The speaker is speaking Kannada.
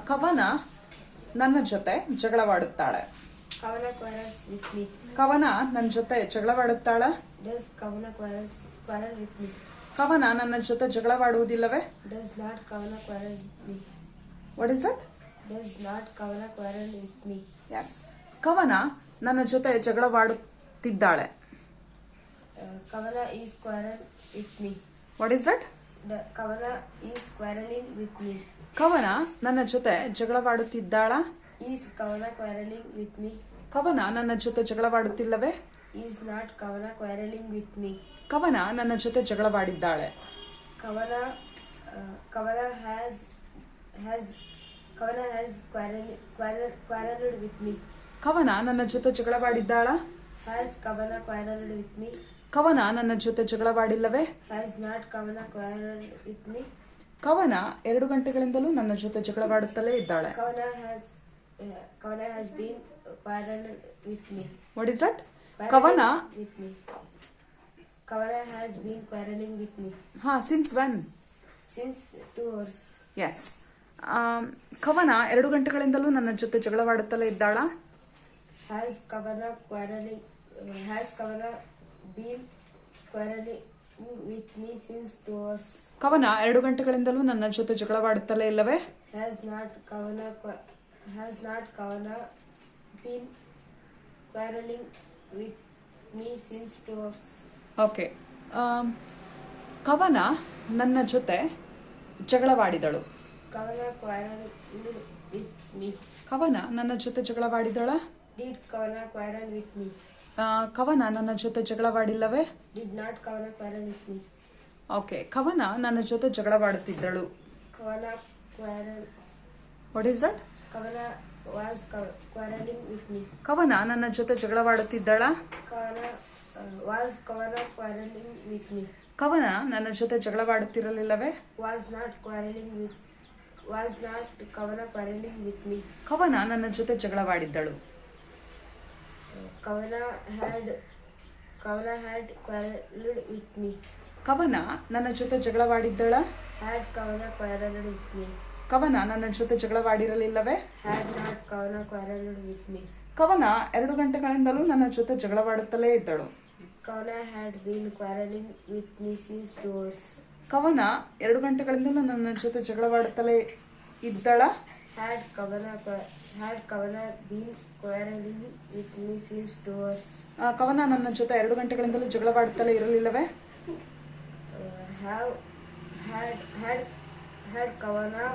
ಕವನ ನನ್ನ ಜೊತೆ ಜಗಳವಾಡುತ್ತಾಳೆ. Kavana quarrels with me. Kavana ನನ್ನ ಜೊತೆ ಜಗಳವಾಡುತ್ತಾಳ. Does Kavana quarrel with me? Kavana ನನ್ನ ಜೊತೆ ಜಗಳವಾಡುವುದಿಲ್ಲವೇ? Does not Kavana quarrel with me? What is it? Does not Kavana quarrel with me? Yes. Kavana ನನ್ನ ಜೊತೆ ಜಗಳವಾಡುತ್ತಿದ್ದಾಳೆ. Kavana is quarrel with me. What is it? Kavana is quarreling with me. Kavana ನನ್ನ ಜೊತೆ ಜಗಳವಾಡುತ್ತಿದ್ದಾಳ. Is Kavana quarreling with me? Kavana ನನ್ನ ಜೊತೆ ಜಗಳವಾಡುತ್ತಿಲ್ಲವೇ? Is not Kavana quarreling with me? Kavana ನನ್ನ ಜೊತೆ ಜಗಳವಾಡಿದ್ದಾಳೆ. Kavana has quarreled with me. Kavana ನನ್ನ ಜೊತೆ ಜಗಳವಾಡಿದ್ದಾಳ. Has Kavana quarreled with me? Kavana ನನ್ನ ಜೊತೆ ಜಗಳವಾಡಿಲ್ಲವೇ? Has not Kavana quarreled with me? ಕವನ 2 ಗಂಟೆಗಳಿಂದಲೂ ನನ್ನ ಜೊತೆ ಜಗಳವಾಡುತ್ತಲೇ ಇದ್ದಾಳೆ. Kavana has been quarreled with me. What is that? Kavana with me. Kavana has been quarreling with me. Since when? Since 2 hours. Yes. Kavana 2 ಗಂಟೆಗಳಿಂದಲೂ ನನ್ನ ಜೊತೆ ಜಗಳವಾಡುತ್ತಲೇ ಇದ್ದಾಳ. Has Kavana been quarreling with me since 2 hours? ಕವನ 2 ಗಂಟೆಗಳಿಂದಲೂ ನನ್ನ ಜೊತೆ ಜಗಳವಾಡುತ್ತಲೇ ಇಲ್ಲವೇ? Has not Kavana been quarreling with me since 2 hours? Okay. ಕವನ ನನ್ನ ಜೊತೆ ಜಗಳವಾಡಿದಳು. Kavana quarreled with me. Kavana ನನ್ನ ಜೊತೆ ಜಗಳವಾಡಿದಳ. Did Kavana quarrel with me? Kavana ನನ್ನ ಜೊತೆ ಜಗಳವಾಡಿಲ್ಲವೇ? Did not Kavana quarrel with me? Okay. ಕವನ ನನ್ನ ಜೊತೆ ಜಗಳವಾಡುತ್ತಿದ್ದಳು. Kavana quarrel. What is that? Kavana was quarreling with me. Kavana ನನ್ನ ಜೊತೆ ಜಗಳವಾಡುತ್ತಿದ್ದಳ. Was Kavana quarreling with me? Kavana ನನ್ನ ಜೊತೆ ಜಗಳವಾಡುತ್ತಿರಲಿಲ್ಲವೇ? Was not Kavana quarreling with me? Kavana ನನ್ನ ಜೊತೆ ಜಗಳವಾಡಿದ್ದಳು. Kavana had quarreled with me. Kavana ನನ್ನ ಜೊತೆ ಜಗಳವಾಡಿದ್ದಳ. Had Kavana quarreled with me? Kavana ನನ್ನ ಜೊತೆ ಜಗಳವಾಡಿರಲಿಲ್ಲವೇ? Had not Kavana quarreled with me? ಕವನ 2 ಗಂಟೆಗಳಿಂದಲೂ ನನ್ನ ಜೊತೆ ಜಗಳವಾಡುತ್ತಲೇ ಇದ್ದಳು. Kavana had been quarreling with me since 2 hours. ಕವನ 2 ಗಂಟೆಗಳಿಂದಲೂ ನನ್ನ ಜೊತೆ ಜಗಳವಾಡುತ್ತಲೇ ಇದ್ದಳ. Had Kavana been quarreling with me since 2 hours? ಕವನ ನನ್ನ ಜೊತೆ 2 ಗಂಟೆಗಳಿಂದಲೂ ಜಗಳವಾಡುತ್ತಲೇ ಇರಲಿಲ್ಲವೇ? Had Kavana